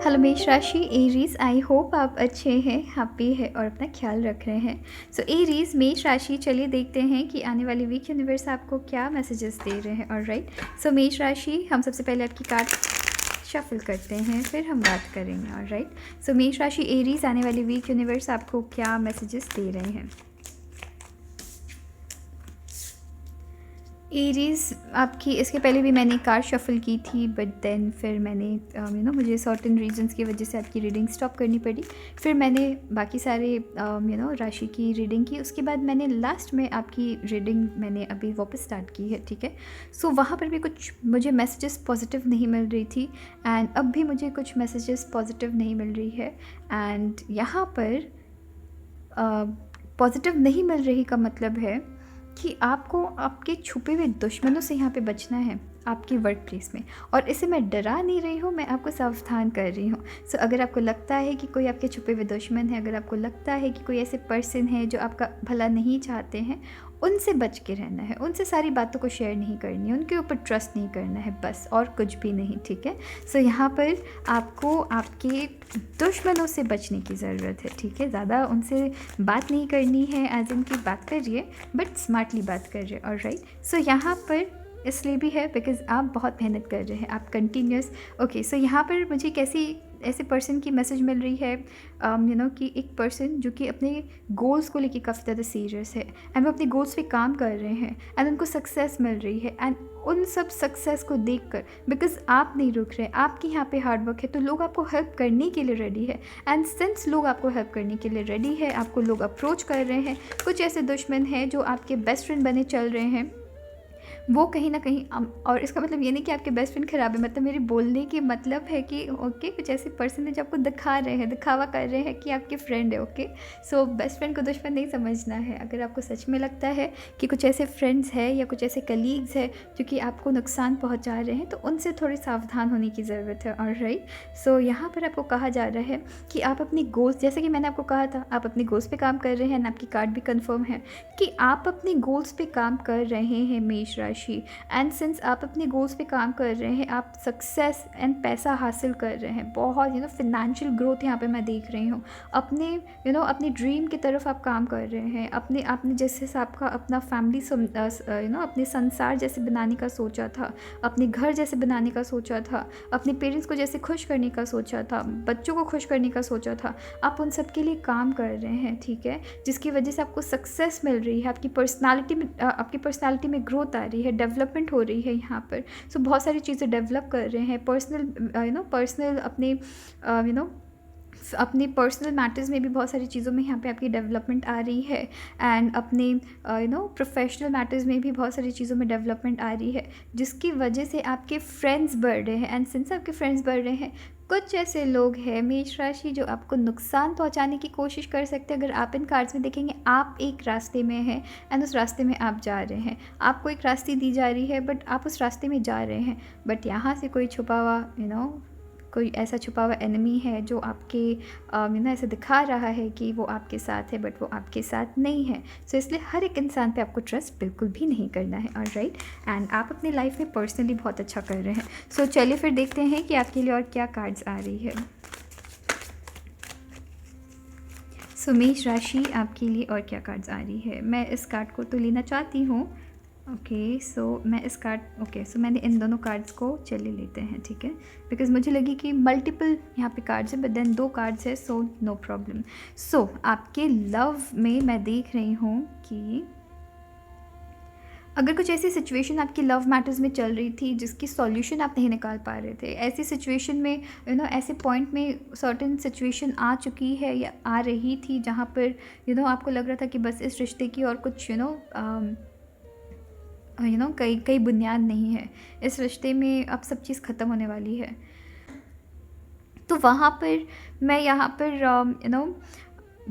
Hello मेष राशि Aries, I hope आप अच्छे हैं, हैप्पी है और अपना ख्याल रख रहे हैं। सो एरीज मेष राशि, चलिए देखते हैं कि आने वाली वीक यूनिवर्स आपको क्या मैसेजेस दे रहे हैं। ऑलराइट, सो मेष राशि, हम सबसे पहले आपकी कार्ड शफल करते हैं, फिर हम बात करेंगे। ऑलराइट, सो मेष राशि एरीज, आने वाली वीक यूनिवर्स आपको क्या मैसेजेस दे रहे हैं। एरीज आपकी, इसके पहले भी मैंने कार्ड शफल की थी, बट देन फिर मैंने मुझे सर्टेन रीजंस की वजह से आपकी रीडिंग स्टॉप करनी पड़ी। फिर मैंने बाकी सारे राशि की रीडिंग की। उसके बाद मैंने लास्ट में आपकी रीडिंग मैंने अभी वापस स्टार्ट की है। ठीक है, सो वहाँ पर भी कुछ मुझे मैसेजेस पॉजिटिव नहीं मिल रही थी, एंड अब भी मुझे कुछ मैसेजेस पॉजिटिव नहीं मिल रही है। एंड यहाँ पर पॉजिटिव नहीं मिल रही का मतलब है कि आपको आपके छुपे हुए दुश्मनों से यहाँ पे बचना है आपके वर्क प्लेस में। और इसे मैं डरा नहीं रही हूँ, मैं आपको सावधान कर रही हूँ। सो अगर आपको लगता है कि कोई आपके छुपे हुए दुश्मन है, अगर आपको लगता है कि कोई ऐसे पर्सन है जो आपका भला नहीं चाहते हैं, उनसे बच के रहना है, उनसे सारी बातों को शेयर नहीं करनी है, उनके ऊपर ट्रस्ट नहीं करना है, बस और कुछ भी नहीं। ठीक है, सो यहाँ पर आपको आपके दुश्मनों से बचने की ज़रूरत है। ठीक है, ज़्यादा उनसे बात नहीं करनी है, एज इनकी बात करिए बट स्मार्टली बात करिए। ऑलराइट, सो यहाँ पर इसलिए भी है बिकॉज़ आप बहुत मेहनत कर रहे हैं, आप कंटिन्यूस। ओके, सो यहाँ पर मुझे कैसी ऐसे पर्सन की मैसेज मिल रही है कि एक पर्सन जो कि अपने गोल्स को लेके काफ़ी ज़्यादा सीरियस है, एंड वो अपने गोल्स पे काम कर रहे हैं, एंड उनको सक्सेस मिल रही है। एंड उन सब सक्सेस को देखकर, बिकॉज आप नहीं रुक रहे, आपके यहाँ पे हार्डवर्क है, तो लोग आपको हेल्प करने के लिए रेडी है। एंड सिंस लोग आपको हेल्प करने के लिए रेडी है, आपको लोग अप्रोच कर रहे हैं। कुछ ऐसे दुश्मन हैं जो आपके बेस्ट फ्रेंड बने चल रहे हैं, वो कहीं ना कहीं और इसका मतलब ये नहीं कि आपके बेस्ट फ्रेंड ख़राब है, मतलब मेरे बोलने के मतलब है कि ओके, कुछ ऐसे पर्सन है जो आपको दिखा रहे हैं, दिखावा कर रहे हैं कि आपके फ्रेंड है। ओके, सो बेस्ट फ्रेंड को दुश्मन नहीं समझना है। अगर आपको सच में लगता है कि कुछ ऐसे फ्रेंड्स हैं या कुछ ऐसे कलीग्स हैं जो कि आपको नुकसान पहुँचा रहे हैं, तो उनसे थोड़ी सावधान होने की ज़रूरत है। ऑलराइट, सो यहाँ पर आपको कहा जा रहा है कि आप अपनी गोल्स, जैसे कि मैंने आपको कहा था, आप अपने गोल्स पे काम कर रहे हैं, एंड आपकी कार्ड भी कंफर्म है कि आप अपने गोल्स पे काम कर रहे हैं मेष राशि। एंड सिंस आप अपने गोल्स पे काम कर रहे हैं, आप सक्सेस एंड पैसा हासिल कर रहे हैं, बहुत फिनेंशियल ग्रोथ यहाँ पे मैं देख रही हूँ। अपने अपने ड्रीम की तरफ आप काम कर रहे हैं। आपने जैसे आपका अपना फैमिली अपने संसार जैसे बनाने का सोचा था, अपने घर जैसे बनाने का सोचा था, अपने पेरेंट्स को जैसे खुश करने का सोचा था, बच्चों को खुश करने का सोचा था, आप उन सब के लिए काम कर रहे हैं। ठीक है, जिसकी वजह से आपको सक्सेस मिल रही है, आपकी पर्सनालिटी में ग्रोथ आ रही है, डेवलपमेंट हो रही है यहाँ पर। सो बहुत सारी चीज़ें डेवलप कर रहे हैं, पर्सनल अपने पर्सनल मैटर्स में भी बहुत सारी चीज़ों में यहाँ पे आपकी डेवलपमेंट आ रही है, एंड अपने प्रोफेशनल मैटर्स में भी बहुत सारी चीज़ों में डेवलपमेंट आ रही है, जिसकी वजह से आपके फ्रेंड्स बढ़ रहे हैं। एंड सिंस आपके फ्रेंड्स बढ़ रहे हैं, कुछ ऐसे लोग हैं मेष राशि जो आपको नुकसान पहुंचाने की कोशिश कर सकते हैं। अगर आप इन कार्ड्स में देखेंगे, आप एक रास्ते में हैं एंड उस रास्ते में आप जा रहे हैं, आपको एक रास्ते दी जा रही है, बट आप उस रास्ते में जा रहे हैं। बट यहाँ से कोई छुपा हुआ कोई ऐसा छुपा हुआ एनिमी है जो आपके ऐसे दिखा रहा है कि वो आपके साथ है, बट वो आपके साथ नहीं है। सो इसलिए हर एक इंसान पे आपको ट्रस्ट बिल्कुल भी नहीं करना है। ऑलराइट, एंड आप अपनी लाइफ में पर्सनली बहुत अच्छा कर रहे हैं। सो चलिए फिर देखते हैं कि आपके लिए और क्या कार्ड्स आ रही है। सो मेष राशि, आपके लिए और क्या कार्ड्स आ रही है। मैं इस कार्ड को तो लेना चाहती हूँ। ओके, सो सो मैंने इन दोनों कार्ड्स को चले लेते हैं। ठीक है, बिकॉज मुझे लगी कि मल्टीपल यहाँ पे कार्ड्स है, बट देन 2 कार्ड्स है, सो नो प्रॉब्लम। सो आपके लव में मैं देख रही हूँ कि अगर कुछ ऐसी सिचुएशन आपकी लव मैटर्स में चल रही थी जिसकी सॉल्यूशन आप नहीं निकाल पा रहे थे, ऐसी सिचुएशन में ऐसे पॉइंट में सर्टेन सिचुएशन आ चुकी है या आ रही थी जहाँ पर आपको लग रहा था कि बस इस रिश्ते की और कुछ कई बुनियाद नहीं है, इस रिश्ते में अब सब चीज़ ख़त्म होने वाली है, तो वहाँ पर मैं यहाँ पर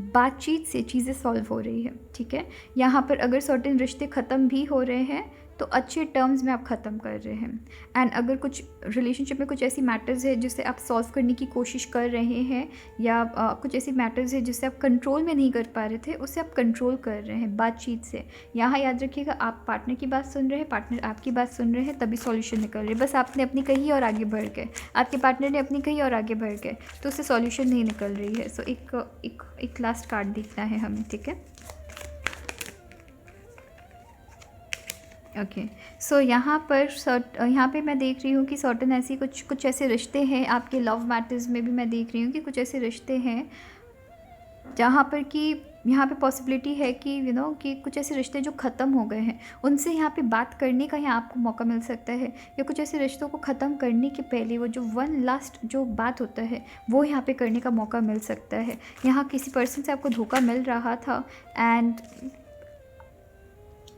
बातचीत से चीज़ें सॉल्व हो रही है। ठीक है, यहाँ पर अगर सर्टेन रिश्ते ख़त्म भी हो रहे हैं तो अच्छे टर्म्स में आप ख़त्म कर रहे हैं। एंड अगर कुछ रिलेशनशिप में कुछ ऐसी मैटर्स है जिसे आप सॉल्व करने की कोशिश कर रहे हैं, या कुछ ऐसी मैटर्स है जिससे आप कंट्रोल में नहीं कर पा रहे थे, उससे आप कंट्रोल कर रहे हैं बातचीत से। यहाँ याद रखिएगा, आप पार्टनर की बात सुन रहे हैं, पार्टनर आपकी बात सुन रहे हैं, तभी सॉल्यूशन निकल रहे हैं। बस आपने अपनी कही और आगे बढ़ गए, आपके पार्टनर ने अपनी कही और आगे बढ़ गए, तो उससे सॉल्यूशन नहीं निकल रही है। सो एक लास्ट कार्ड देखना है हमें, ठीक है। ओके, सो यहाँ पे मैं देख रही हूँ कि सर्टन ऐसी कुछ ऐसे रिश्ते हैं आपके लव मैटर्स में भी। मैं देख रही हूँ कि कुछ ऐसे रिश्ते हैं जहाँ पर कि यहाँ पे पॉसिबिलिटी है कि कि कुछ ऐसे रिश्ते जो ख़त्म हो गए हैं, उनसे यहाँ पे बात करने का यहाँ आपको मौका मिल सकता है। या कुछ ऐसे रिश्तों को ख़त्म करने के पहले वो जो वन लास्ट जो बात होता है, वो यहाँ पे करने का मौका मिल सकता है। यहाँ किसी पर्सन से आपको धोखा मिल रहा था। एंड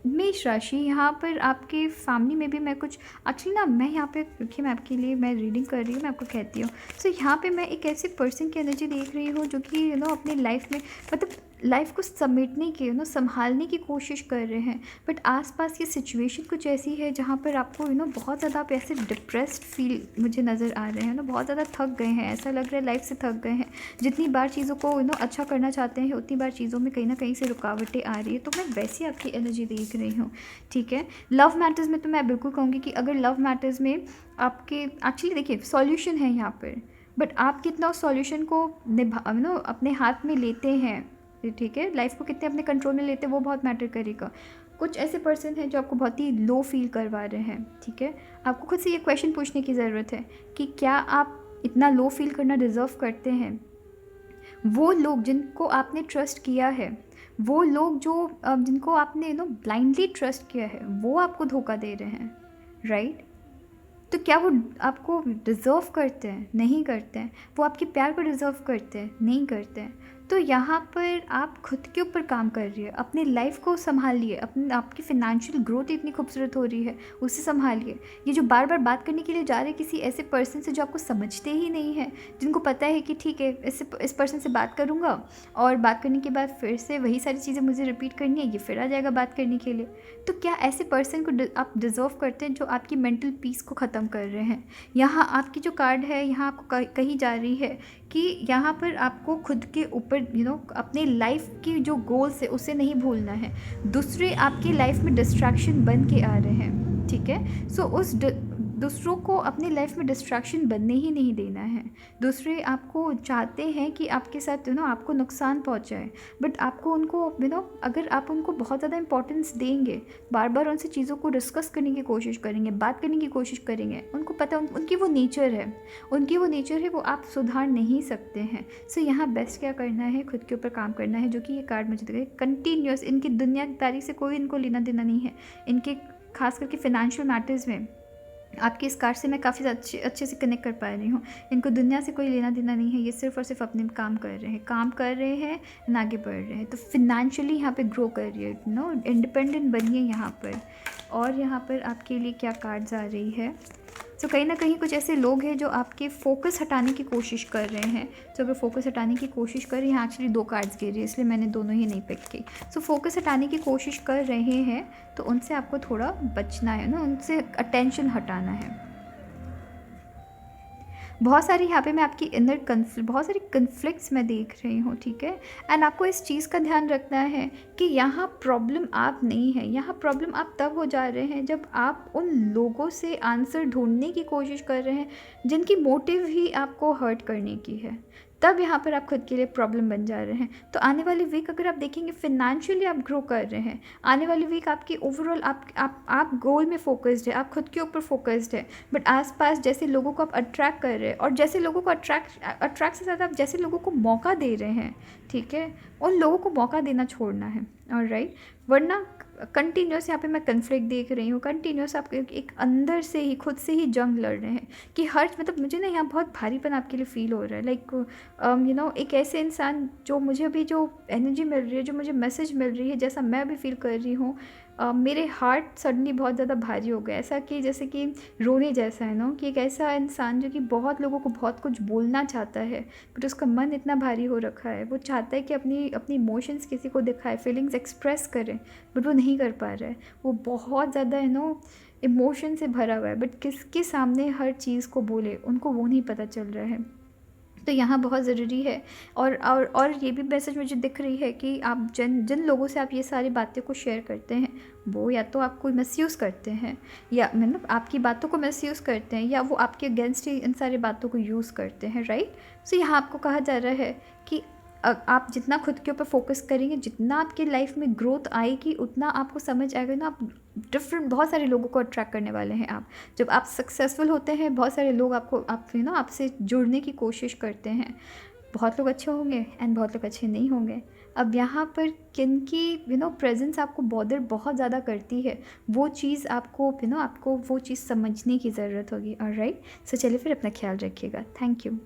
मेष राशि, यहाँ पर आपके फैमिली में भी मैं कुछ एक्चुअली ना, मैं यहाँ पे देखिए, मैं आपके लिए मैं रीडिंग कर रही हूँ, मैं आपको कहती हूँ। सो यहाँ पे मैं एक ऐसे पर्सन की एनर्जी देख रही हूँ जो कि अपनी लाइफ में मतलब लाइफ को समेटने की संभालने की कोशिश कर रहे हैं। बट आसपास ये सिचुएशन कुछ ऐसी है जहाँ पर आपको बहुत ज़्यादा आप ऐसे डिप्रेस्ड फील मुझे नज़र आ रहे हैं बहुत ज़्यादा थक गए हैं, ऐसा लग रहा है लाइफ से थक गए हैं। जितनी बार चीज़ों को अच्छा करना चाहते हैं, उतनी बार चीज़ों में कहीं ना कहीं से रुकावटें आ रही है। तो मैं वैसी आपकी एनर्जी देख रही हूँ, ठीक है। लव मैटर्स में तो मैं बिल्कुल कहूँगी कि अगर लव मैटर्स में आपके एक्चुअली देखिए सॉल्यूशन है यहाँ पर, बट आप कितना उस सॉल्यूशन को अपने हाथ में लेते हैं, ठीक है, लाइफ को कितने अपने कंट्रोल में लेते हैं, वो बहुत मैटर करेगा। कुछ ऐसे पर्सन हैं जो आपको बहुत ही लो फील करवा रहे हैं, ठीक है। आपको खुद से ये क्वेश्चन पूछने की ज़रूरत है कि क्या आप इतना लो फील करना डिज़र्व करते हैं। वो लोग जिनको आपने ट्रस्ट किया है, वो लोग जो जिनको आपने ब्लाइंडली ट्रस्ट किया है, वो आपको धोखा दे रहे हैं, राइट। तो क्या वो आपको डिज़र्व करते हैं? नहीं करते हैं। वो आपके प्यार को डिज़र्व करते हैं? नहीं करते हैं। तो यहाँ पर आप खुद के ऊपर काम कर रही है, अपनी लाइफ को संभालिए, आपकी फ़ाइनेंशियल ग्रोथ इतनी खूबसूरत हो रही है, उसे संभालिए। ये जो बार बार बात करने के लिए जा रहे हैं किसी ऐसे पर्सन से जो आपको समझते ही नहीं है, जिनको पता है कि ठीक है इस पर्सन से बात करूँगा और बात करने के बाद फिर से वही सारी चीज़ें मुझे रिपीट करनी है, ये फिर आ जाएगा बात करने के लिए। तो क्या ऐसे पर्सन को आप डिज़र्व करते हैं जो आपकी मेंटल पीस को ख़त्म कर रहे हैं। यहाँ आपकी जो कार्ड है, यहाँ आपको कही जा रही है कि यहाँ पर आपको खुद के ऊपर अपने लाइफ की जो गोल्स है उसे नहीं भूलना है। दूसरे आपकी लाइफ में डिस्ट्रैक्शन बन के आ रहे हैं, ठीक है। सो उस दूसरों को अपनी लाइफ में डिस्ट्रैक्शन बनने ही नहीं देना है। दूसरे आपको चाहते हैं कि आपके साथ आपको नुकसान पहुंचाए, बट आपको उनको अगर आप उनको बहुत ज़्यादा इंपॉर्टेंस देंगे, बार बार उनसे चीज़ों को डिस्कस करने की कोशिश करेंगे, बात करने की कोशिश करेंगे, उनको पता उनकी वो नेचर है, वो आप सुधार नहीं सकते हैं। सो यहाँ बेस्ट क्या करना है, खुद के ऊपर काम करना है, जो कि ये कार्ड मुझे दिखाई कंटिन्यूस। इनकी दुनियादारी से कोई इनको लेना देना नहीं है। इनके खास करके फाइनेंशियल मैटर्स में आपकी इस कार्ड से मैं काफ़ी अच्छे से कनेक्ट कर पा रही हूँ। इनको दुनिया से कोई लेना देना नहीं है, ये सिर्फ और सिर्फ अपने काम कर रहे हैं एंड आगे बढ़ रहे हैं। तो फिनेंशियली यहाँ पे ग्रो करिए, इंडिपेंडेंट बनिए यहाँ पर। और यहाँ पर आपके लिए क्या कार्ड्स आ रही है। सो कहीं ना कहीं कुछ ऐसे लोग हैं जो आपके फोकस हटाने की कोशिश कर रहे हैं। तो अगर फोकस हटाने की कोशिश कर रही हैं, एक्चुअली 2 कार्ड्स गिर रही है इसलिए मैंने दोनों ही नहीं पिक की। सो फोकस हटाने की कोशिश कर रहे हैं तो उनसे आपको थोड़ा बचना है उनसे अटेंशन हटाना है। बहुत सारी यहाँ पे मैं आपकी बहुत सारी कन्फ्लिक्ट्स मैं देख रही हूँ, ठीक है। एंड आपको इस चीज़ का ध्यान रखना है कि यहाँ प्रॉब्लम आप नहीं है, यहाँ प्रॉब्लम आप तब हो जा रहे हैं जब आप उन लोगों से आंसर ढूंढने की कोशिश कर रहे हैं जिनकी मोटिव ही आपको हर्ट करने की है। तब यहाँ पर आप खुद के लिए प्रॉब्लम बन जा रहे हैं। तो आने वाली वीक अगर आप देखेंगे फिनेंशियली आप ग्रो कर रहे हैं, आने वाली वीक आपकी ओवरऑल आप गोल में फोकस्ड है, आप खुद के ऊपर फोकस्ड है। बट आसपास जैसे लोगों को आप अट्रैक्ट कर रहे हैं, और जैसे लोगों को अट्रैक्ट से ज़्यादा आप जैसे लोगों को मौका दे रहे हैं, ठीक है, उन लोगों को मौका देना छोड़ना है। ऑलराइट, वरना कंटिन्यूस यहाँ पे मैं कन्फ्लिक्ट देख रही हूँ। कंटिन्यूस आप एक अंदर से ही खुद से ही जंग लड़ रहे हैं कि हर मुझे ना यहाँ बहुत भारीपन आपके लिए फील हो रहा है। लाइक एक ऐसे इंसान जो मुझे अभी जो एनर्जी मिल रही है, जो मुझे मैसेज मिल रही है, जैसा मैं अभी फील कर रही हूँ, मेरे हार्ट सडनली बहुत ज़्यादा भारी हो गया, ऐसा कि जैसे कि रोने जैसा है ना, कि एक ऐसा इंसान जो कि बहुत लोगों को बहुत कुछ बोलना चाहता है, बट उसका मन इतना भारी हो रखा है, वो चाहता है कि अपनी अपनी इमोशंस किसी को दिखाए, फीलिंग्स एक्सप्रेस करे, बट वो नहीं कर पा रहा है। वो बहुत ज़्यादा इमोशन से भरा हुआ है, बट किसके सामने हर चीज़ को बोले, उनको वो नहीं पता चल रहा है। तो यहाँ बहुत ज़रूरी है। और ये भी मैसेज मुझे दिख रही है कि आप जिन जिन लोगों से आप ये सारी बातें को शेयर करते हैं, वो या तो आपको मिसयूज़ करते हैं, या मतलब आपकी बातों को मिसयूज़ करते हैं, या वो आपके अगेंस्ट ही इन सारी बातों को यूज़ करते हैं, राइट। सो यहाँ आपको कहा जा रहा है कि आप जितना खुद के ऊपर फोकस करेंगे, जितना आपकी लाइफ में ग्रोथ आएगी, उतना आपको समझ आएगा ना, आप डिफरेंट बहुत सारे लोगों को अट्रैक्ट करने वाले हैं। आप जब आप सक्सेसफुल होते हैं, बहुत सारे लोग आपको आपसे जुड़ने की कोशिश करते हैं। बहुत लोग अच्छे होंगे एंड बहुत लोग अच्छे नहीं होंगे। अब यहाँ पर किन की प्रेजेंस आपको बॉदर बहुत ज़्यादा करती है, वो चीज़ आपको आपको वो चीज़ समझने की ज़रूरत होगी। ऑलराइट, सो चलिए फिर अपना ख्याल रखिएगा। Thank you.